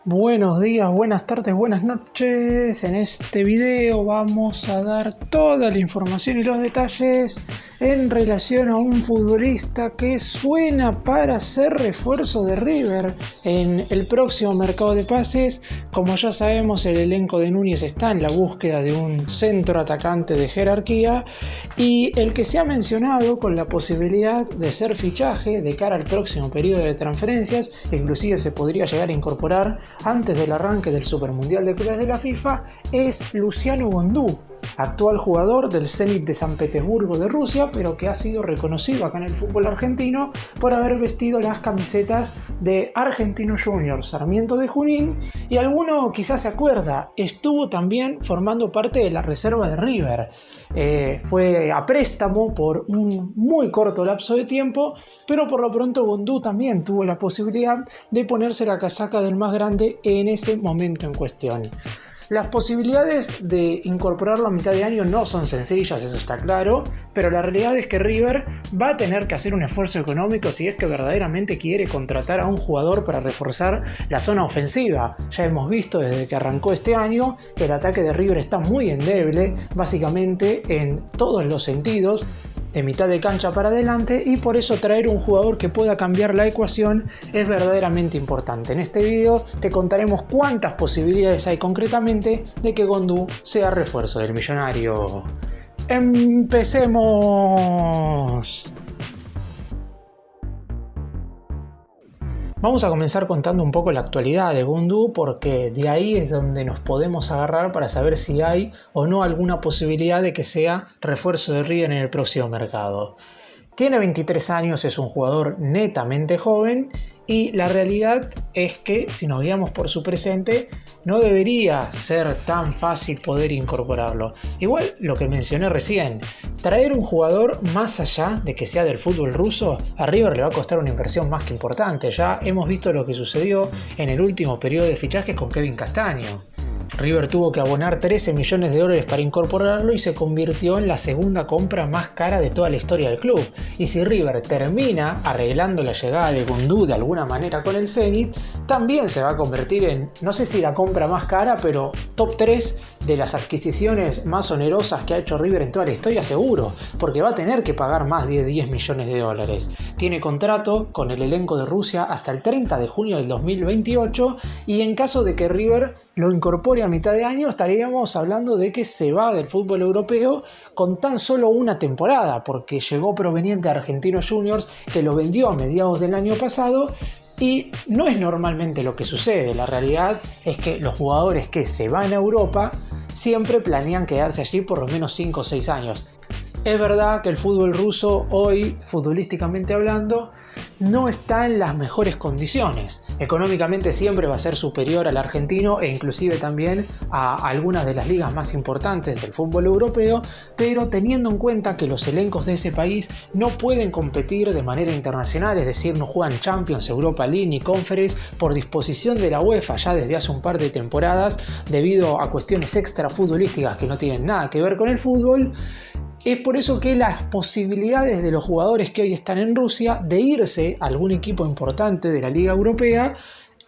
Buenos días, buenas tardes, buenas noches. En este video vamos a dar toda la información y los detalles en relación a un futbolista que suena para ser refuerzo de River en el próximo mercado de pases. Como ya sabemos, el elenco de Núñez está en la búsqueda de un centro atacante de jerarquía y el que se ha mencionado con la posibilidad de ser fichaje de cara al próximo periodo de transferencias, inclusive se podría llegar a incorporar antes del arranque del Supermundial de Clubes de la FIFA, es Luciano Bondú, actual jugador del Zenit de San Petersburgo de Rusia, pero que ha sido reconocido acá en el fútbol argentino por haber vestido las camisetas de Argentinos Juniors, Sarmiento de Junín, y alguno quizás se acuerda, estuvo también formando parte de la reserva de River. Fue a préstamo por un muy corto lapso de tiempo, pero por lo pronto Bondú también tuvo la posibilidad de ponerse la casaca del más grande en ese momento en cuestión. Las posibilidades de incorporarlo a mitad de año no son sencillas, eso está claro, pero la realidad es que River va a tener que hacer un esfuerzo económico si es que verdaderamente quiere contratar a un jugador para reforzar la zona ofensiva. Ya hemos visto desde que arrancó este año que el ataque de River está muy endeble, básicamente en todos los sentidos, de mitad de cancha para adelante, y por eso traer un jugador que pueda cambiar la ecuación es verdaderamente importante. En este video te contaremos cuántas posibilidades hay concretamente de que Bondú sea refuerzo del millonario. ¡Empecemos! Vamos a comenzar contando un poco la actualidad de Bondú, porque de ahí es donde nos podemos agarrar para saber si hay o no alguna posibilidad de que sea refuerzo de River en el próximo mercado. Tiene 23 años, es un jugador netamente joven y la realidad es que si nos guiamos por su presente no debería ser tan fácil poder incorporarlo. Igual lo que mencioné recién, traer un jugador más allá de que sea del fútbol ruso, a River le va a costar una inversión más que importante. Ya hemos visto lo que sucedió en el último periodo de fichajes con Kevin Castaño. River tuvo que abonar 13 millones de dólares para incorporarlo y se convirtió en la segunda compra más cara de toda la historia del club. Y si River termina arreglando la llegada de Bondú de alguna manera con el Zenit, también se va a convertir en, no sé si la compra más cara, pero top 3 de las adquisiciones más onerosas que ha hecho River en toda la historia, seguro, porque va a tener que pagar más de 10 millones de dólares. Tiene contrato con el elenco de Rusia hasta el 30 de junio del 2028 y en caso de que River lo incorpore a mitad de año estaríamos hablando de que se va del fútbol europeo con tan solo una temporada, porque llegó proveniente de Argentinos Juniors, que lo vendió a mediados del año pasado. Y no es normalmente lo que sucede. La realidad es que los jugadores que se van a Europa siempre planean quedarse allí por lo menos 5 o 6 años. Es verdad que el fútbol ruso hoy, futbolísticamente hablando, no está en las mejores condiciones. Económicamente siempre va a ser superior al argentino e inclusive también a algunas de las ligas más importantes del fútbol europeo, pero teniendo en cuenta que los elencos de ese país no pueden competir de manera internacional, es decir, no juegan Champions, Europa League ni Conference por disposición de la UEFA ya desde hace un par de temporadas debido a cuestiones extra futbolísticas que no tienen nada que ver con el fútbol. Es por eso que las posibilidades de los jugadores que hoy están en Rusia de irse a algún equipo importante de la Liga Europea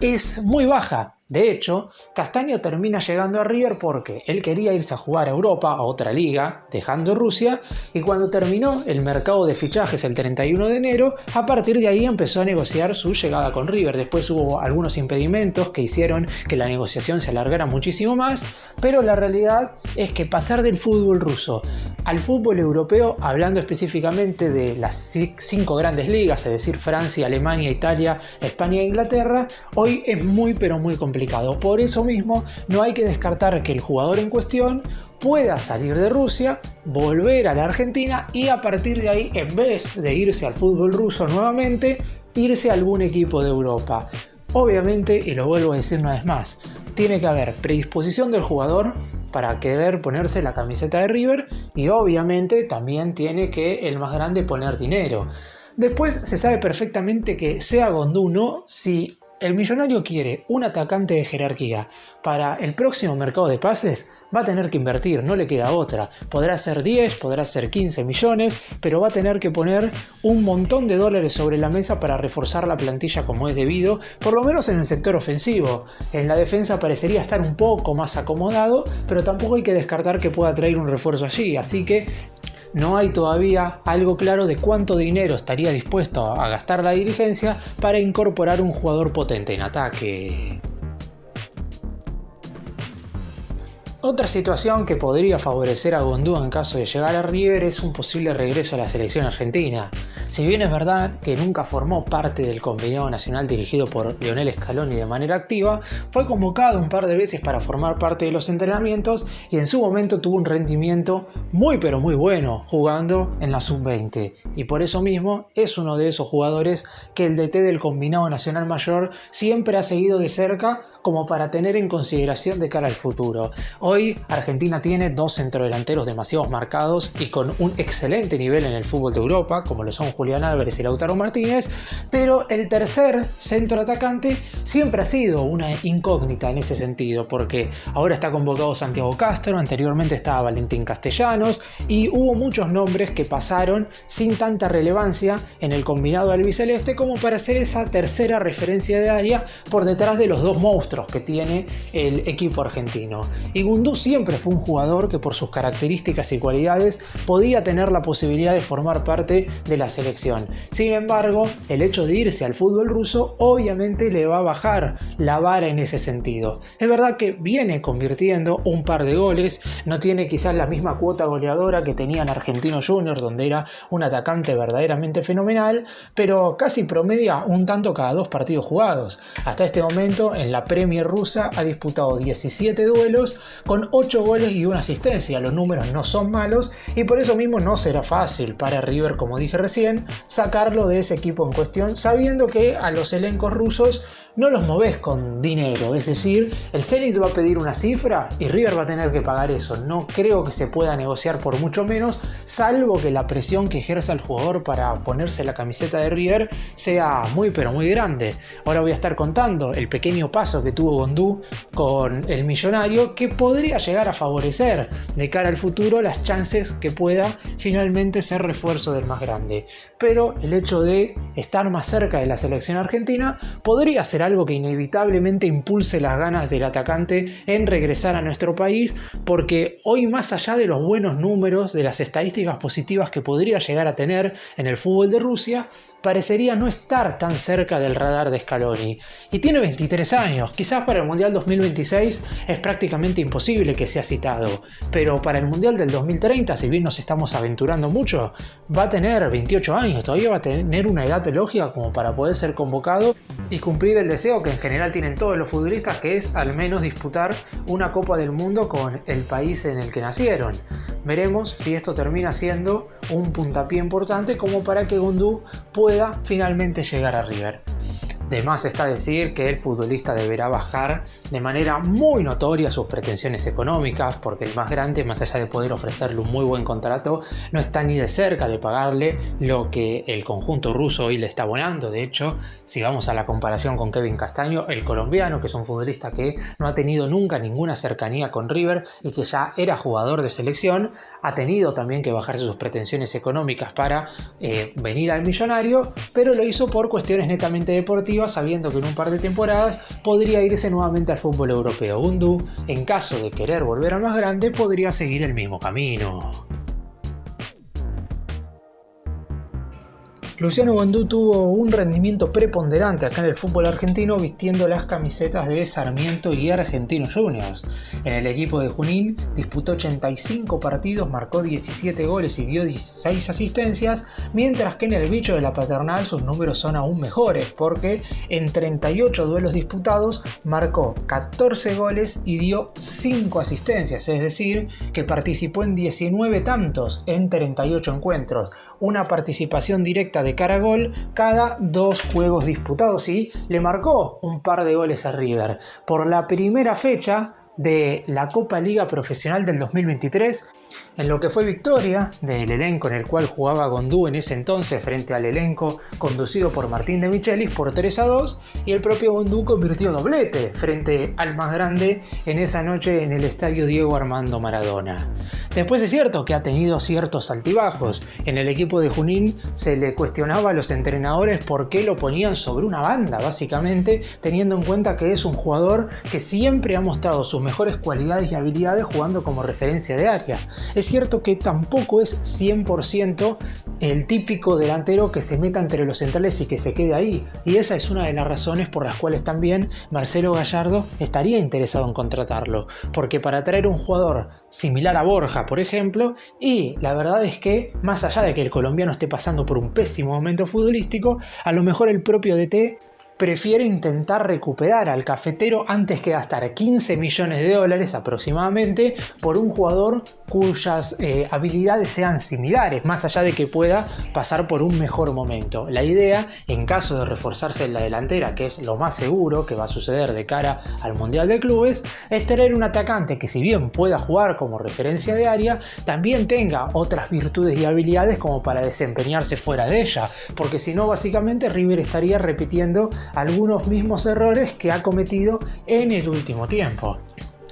es muy baja. De hecho, Castaño termina llegando a River porque él quería irse a jugar a Europa, a otra liga, dejando Rusia, y cuando terminó el mercado de fichajes el 31 de enero, a partir de ahí empezó a negociar su llegada con River. Después hubo algunos impedimentos que hicieron que la negociación se alargara muchísimo más, pero la realidad es que pasar del fútbol ruso al fútbol europeo, hablando específicamente de las 5 grandes ligas, es decir, Francia, Alemania, Italia, España e Inglaterra, hoy es muy pero muy complicado. Por eso mismo no hay que descartar que el jugador en cuestión pueda salir de Rusia, volver a la Argentina y a partir de ahí, en vez de irse al fútbol ruso nuevamente, irse a algún equipo de Europa. Obviamente, y lo vuelvo a decir una vez más, tiene que haber predisposición del jugador para querer ponerse la camiseta de River y obviamente también tiene que el más grande poner dinero. Después se sabe perfectamente que sea Bondú o no, si el Millonario quiere un atacante de jerarquía para el próximo mercado de pases, va a tener que invertir, no le queda otra. Podrá ser 10, podrá ser 15 millones, pero va a tener que poner un montón de dólares sobre la mesa para reforzar la plantilla como es debido, por lo menos en el sector ofensivo. En la defensa parecería estar un poco más acomodado, pero tampoco hay que descartar que pueda traer un refuerzo allí, así que no hay todavía algo claro de cuánto dinero estaría dispuesto a gastar la dirigencia para incorporar un jugador potente en ataque. Otra situación que podría favorecer a Gondú en caso de llegar a River es un posible regreso a la selección argentina. Si bien es verdad que nunca formó parte del combinado nacional dirigido por Lionel Scaloni de manera activa, fue convocado un par de veces para formar parte de los entrenamientos y en su momento tuvo un rendimiento muy pero muy bueno jugando en la sub-20, y por eso mismo es uno de esos jugadores que el DT del combinado nacional mayor siempre ha seguido de cerca como para tener en consideración de cara al futuro. Hoy Argentina tiene dos centrodelanteros demasiado marcados y con un excelente nivel en el fútbol de Europa, como lo son Julián Álvarez y Lautaro Martínez, pero el tercer centroatacante siempre ha sido una incógnita en ese sentido, porque ahora está convocado Santiago Castro, anteriormente estaba Valentín Castellanos, y hubo muchos nombres que pasaron sin tanta relevancia en el combinado albiceleste como para ser esa tercera referencia de área por detrás de los dos monstruos que tiene el equipo argentino. Y Gondú siempre fue un jugador que por sus características y cualidades podía tener la posibilidad de formar parte de la selección. Sin embargo, el hecho de irse al fútbol ruso obviamente le va a bajar la vara en ese sentido. Es verdad que viene convirtiendo un par de goles, no tiene quizás la misma cuota goleadora que tenía en Argentinos Juniors, donde era un atacante verdaderamente fenomenal, pero casi promedia un tanto cada 2 partidos jugados. Hasta este momento en la Premier rusa ha disputado 17 duelos con 8 goles y una asistencia. Los números no son malos y por eso mismo no será fácil para River, como dije recién, sacarlo de ese equipo en cuestión, sabiendo que a los elencos rusos no los movés con dinero, es decir, el Zenit va a pedir una cifra y River va a tener que pagar eso. No creo que se pueda negociar por mucho menos, salvo que la presión que ejerza el jugador para ponerse la camiseta de River sea muy pero muy grande. Ahora voy a estar contando el pequeño paso que tuvo Gondú con el Millonario, que podría llegar a favorecer de cara al futuro las chances que pueda finalmente ser refuerzo del más grande. Pero el hecho de estar más cerca de la selección argentina podría ser algo que inevitablemente impulse las ganas del atacante en regresar a nuestro país, porque hoy, más allá de los buenos números, de las estadísticas positivas que podría llegar a tener en el fútbol de Rusia, parecería no estar tan cerca del radar de Scaloni. Y tiene 23 años, quizás para el Mundial 2026 es prácticamente imposible que sea citado, pero para el Mundial del 2030, si bien nos estamos aventurando mucho, va a tener 28 años, todavía va a tener una edad lógica como para poder ser convocado y cumplir el deseo que en general tienen todos los futbolistas, que es al menos disputar una Copa del Mundo con el país en el que nacieron. Veremos si esto termina siendo un puntapié importante como para que Gondú pueda finalmente llegar a River. De más está decir que el futbolista deberá bajar de manera muy notoria sus pretensiones económicas, porque el más grande, más allá de poder ofrecerle un muy buen contrato, no está ni de cerca de pagarle lo que el conjunto ruso hoy le está abonando. De hecho, si vamos a la comparación con Kevin Castaño, el colombiano, que es un futbolista que no ha tenido nunca ninguna cercanía con River y que ya era jugador de selección, ha tenido también que bajarse sus pretensiones económicas para venir al Millonario, pero lo hizo por cuestiones netamente deportivas, sabiendo que en un par de temporadas podría irse nuevamente al fútbol europeo. Gondú, en caso de querer volver al más grande, podría seguir el mismo camino. Luciano Gondú tuvo un rendimiento preponderante acá en el fútbol argentino vistiendo las camisetas de Sarmiento y Argentinos Juniors. En el equipo de Junín disputó 85 partidos, marcó 17 goles y dio 16 asistencias, mientras que en el bicho de la Paternal sus números son aún mejores, porque en 38 duelos disputados marcó 14 goles y dio 5 asistencias, es decir, que participó en 19 tantos en 38 encuentros, una participación directa de cara a gol cada 2 juegos disputados, y le marcó un par de goles a River. Por la primera fecha de la Copa Liga Profesional del 2023, En lo que fue victoria del elenco en el cual jugaba Gondú en ese entonces frente al elenco conducido por Martín de Michelis por 3-2, y el propio Gondú convirtió doblete frente al más grande en esa noche en el estadio Diego Armando Maradona. Después es cierto que ha tenido ciertos altibajos. En el equipo de Junín se le cuestionaba a los entrenadores por qué lo ponían sobre una banda, básicamente, teniendo en cuenta que es un jugador que siempre ha mostrado sus mejores cualidades y habilidades jugando como referencia de área. Es cierto que tampoco es 100% el típico delantero que se meta entre los centrales y que se quede ahí, y esa es una de las razones por las cuales también Marcelo Gallardo estaría interesado en contratarlo, porque para traer un jugador similar a Borja, por ejemplo, y la verdad es que más allá de que el colombiano esté pasando por un pésimo momento futbolístico, a lo mejor el propio DT prefiere intentar recuperar al cafetero antes que gastar 15 millones de dólares aproximadamente por un jugador cuyas habilidades sean similares, más allá de que pueda pasar por un mejor momento. La idea, en caso de reforzarse en la delantera, que es lo más seguro que va a suceder de cara al Mundial de Clubes, es tener un atacante que, si bien pueda jugar como referencia de área, también tenga otras virtudes y habilidades como para desempeñarse fuera de ella, porque si no, básicamente River estaría repitiendo algunos mismos errores que ha cometido en el último tiempo.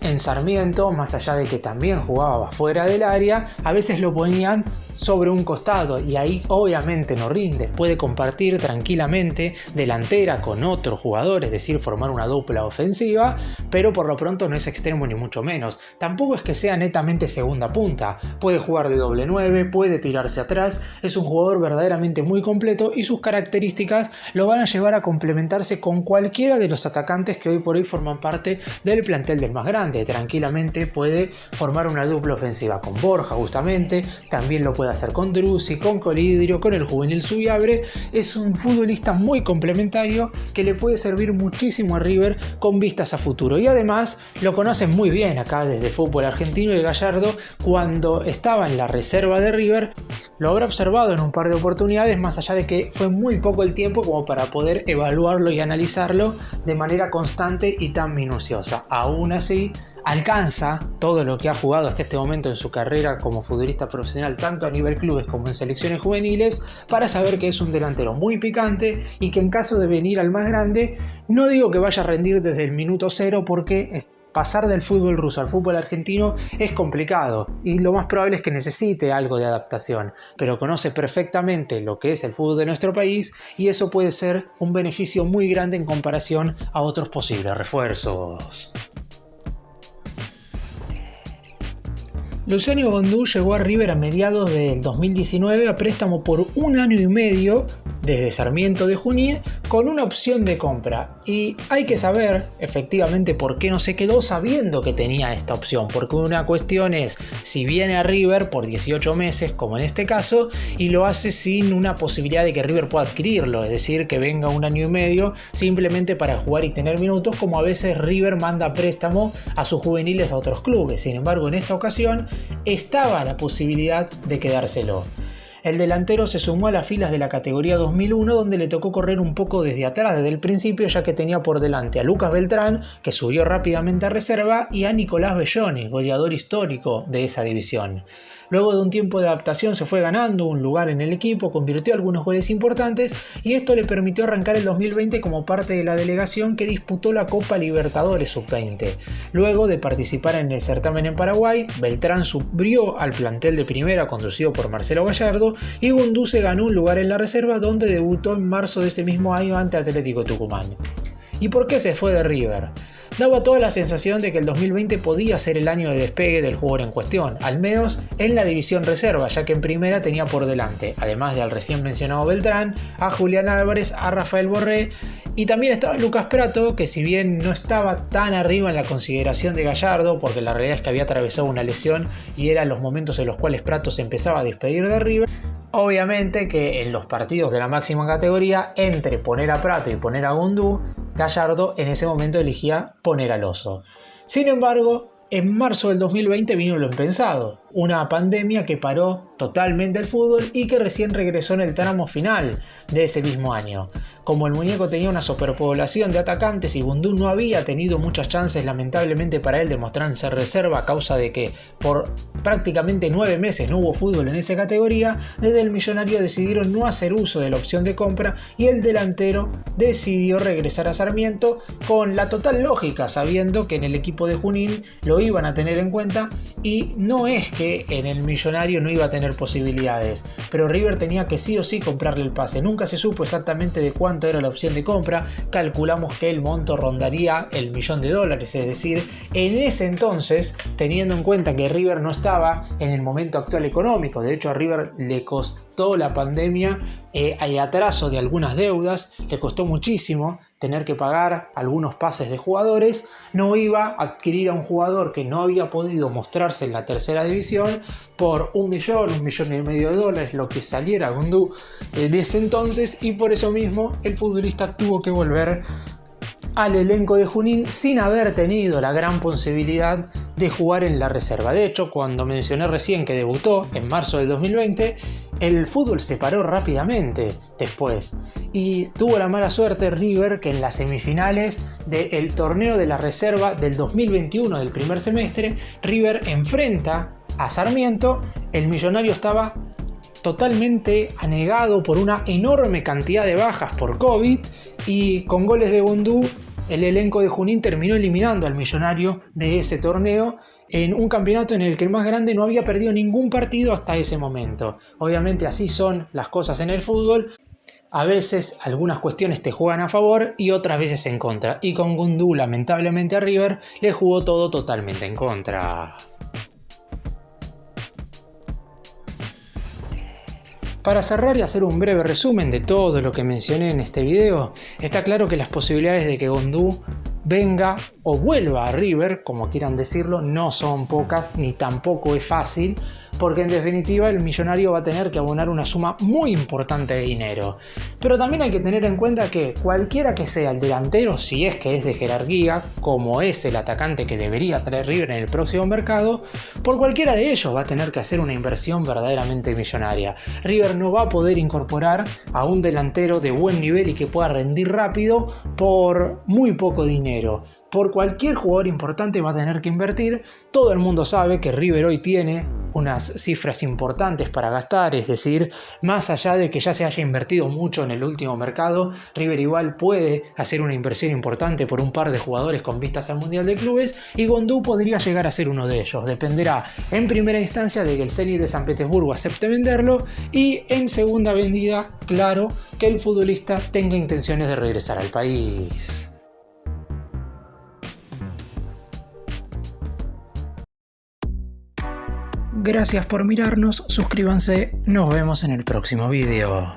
En Sarmiento, más allá de que también jugaba fuera del área, a veces lo ponían sobre un costado y ahí obviamente no rinde. Puede compartir tranquilamente delantera con otro jugador, es decir, formar una dupla ofensiva, pero por lo pronto no es extremo ni mucho menos. Tampoco es que sea netamente segunda punta. Puede jugar de doble 9, puede tirarse atrás, es un jugador verdaderamente muy completo y sus características lo van a llevar a complementarse con cualquiera de los atacantes que hoy por hoy forman parte del plantel del más grande. Tranquilamente puede formar una dupla ofensiva con Borja, justamente, también lo puede hacer con Drussi, con Colidrio, con el juvenil Subiabre. Es un futbolista muy complementario que le puede servir muchísimo a River con vistas a futuro, y además lo conocen muy bien acá desde Fútbol Argentino, y Gallardo, cuando estaba en la reserva de River, lo habrá observado en un par de oportunidades, más allá de que fue muy poco el tiempo como para poder evaluarlo y analizarlo de manera constante y tan minuciosa. Aún así, alcanza todo lo que ha jugado hasta este momento en su carrera como futbolista profesional, tanto a nivel clubes como en selecciones juveniles, para saber que es un delantero muy picante y que en caso de venir al más grande, no digo que vaya a rendir desde el minuto cero, porque pasar del fútbol ruso al fútbol argentino es complicado y lo más probable es que necesite algo de adaptación, pero conoce perfectamente lo que es el fútbol de nuestro país y eso puede ser un beneficio muy grande en comparación a otros posibles refuerzos. Luciano Gondú llegó a River a mediados del 2019 a préstamo por 1 año y medio desde Sarmiento de Junín con una opción de compra, y hay que saber efectivamente por qué no se quedó sabiendo que tenía esta opción, porque una cuestión es si viene a River por 18 meses como en este caso y lo hace sin una posibilidad de que River pueda adquirirlo, es decir, que venga 1 año y medio simplemente para jugar y tener minutos, como a veces River manda a préstamo a sus juveniles a otros clubes. Sin embargo, en esta ocasión estaba la posibilidad de quedárselo. El delantero se sumó a las filas de la categoría 2001, donde le tocó correr un poco desde atrás desde el principio, ya que tenía por delante a Lucas Beltrán, que subió rápidamente a reserva, y a Nicolás Belloni, goleador histórico de esa división. Luego de un tiempo de adaptación se fue ganando un lugar en el equipo, convirtió algunos goles importantes y esto le permitió arrancar el 2020 como parte de la delegación que disputó la Copa Libertadores Sub-20. Luego de participar en el certamen en Paraguay, Beltrán subió al plantel de primera conducido por Marcelo Gallardo y Gondú se ganó un lugar en la reserva, donde debutó en marzo de ese mismo año ante Atlético Tucumán. ¿Y por qué se fue de River? Daba toda la sensación de que el 2020 podía ser el año de despegue del jugador en cuestión, al menos en la división reserva, ya que en primera tenía por delante, además del recién mencionado Beltrán, a Julián Álvarez, a Rafael Borré, y también estaba Lucas Pratto, que si bien no estaba tan arriba en la consideración de Gallardo, porque la realidad es que había atravesado una lesión y eran los momentos en los cuales Pratto se empezaba a despedir de River, obviamente que en los partidos de la máxima categoría, entre poner a Pratto y poner a Gondú, Gallardo en ese momento elegía poner al Oso. Sin embargo, en marzo del 2020 vino lo impensado. una pandemia que paró totalmente el fútbol y que recién regresó en el tramo final de ese mismo año. Como el muñeco tenía una superpoblación de atacantes y Bundú no había tenido muchas chances lamentablemente para él de mostrarse reserva a causa de que por prácticamente 9 meses no hubo fútbol en esa categoría, desde el Millonario decidieron no hacer uso de la opción de compra y el delantero decidió regresar a Sarmiento con la total lógica, sabiendo que en el equipo de Junín lo iban a tener en cuenta y no es que en el Millonario no iba a tener posibilidades, pero River tenía que sí o sí comprarle el pase. Nunca se supo exactamente de cuánto era la opción de compra, calculamos que el monto rondaría el $1.000.000, es decir, en ese entonces, teniendo en cuenta que River no estaba en el momento actual económico, de hecho a River le costó la pandemia el atraso de algunas deudas, le costó muchísimo tener que pagar algunos pases de jugadores, no iba a adquirir a un jugador que no había podido mostrarse en la tercera división por $1.000.000, $1.500.000, lo que saliera Bundú en ese entonces, y por eso mismo el futbolista tuvo que volver al elenco de Junín sin haber tenido la gran posibilidad de jugar en la reserva. De hecho, cuando mencioné recién que debutó en marzo del 2020, el fútbol se paró rápidamente después y tuvo la mala suerte River que en las semifinales del torneo de la reserva del 2021 del primer semestre, River enfrenta a Sarmiento. El Millonario estaba totalmente anegado por una enorme cantidad de bajas por COVID y con goles de Bundú el elenco de Junín terminó eliminando al Millonario de ese torneo en un campeonato en el que el más grande no había perdido ningún partido hasta ese momento. Obviamente así son las cosas en el fútbol. A veces algunas cuestiones te juegan a favor y otras veces en contra. Y con Bundú lamentablemente a River le jugó todo totalmente en contra. Para cerrar y hacer un breve resumen de todo lo que mencioné en este video, está claro que las posibilidades de que Bundú venga o vuelva a River, como quieran decirlo, no son pocas ni tampoco es fácil, porque en definitiva el Millonario va a tener que abonar una suma muy importante de dinero. Pero también hay que tener en cuenta que cualquiera que sea el delantero, si es que es de jerarquía, como es el atacante que debería traer River en el próximo mercado, por cualquiera de ellos va a tener que hacer una inversión verdaderamente millonaria. River no va a poder incorporar a un delantero de buen nivel y que pueda rendir rápido por muy poco dinero. Por cualquier jugador importante va a tener que invertir. Todo el mundo sabe que River hoy tiene unas cifras importantes para gastar, es decir, más allá de que ya se haya invertido mucho en el último mercado, River igual puede hacer una inversión importante por un par de jugadores con vistas al Mundial de Clubes y Bundú podría llegar a ser uno de ellos. Dependerá en primera instancia de que el Zenit de San Petersburgo acepte venderlo y en segunda vendida, claro, que el futbolista tenga intenciones de regresar al país. Gracias por mirarnos, suscríbanse, nos vemos en el próximo video.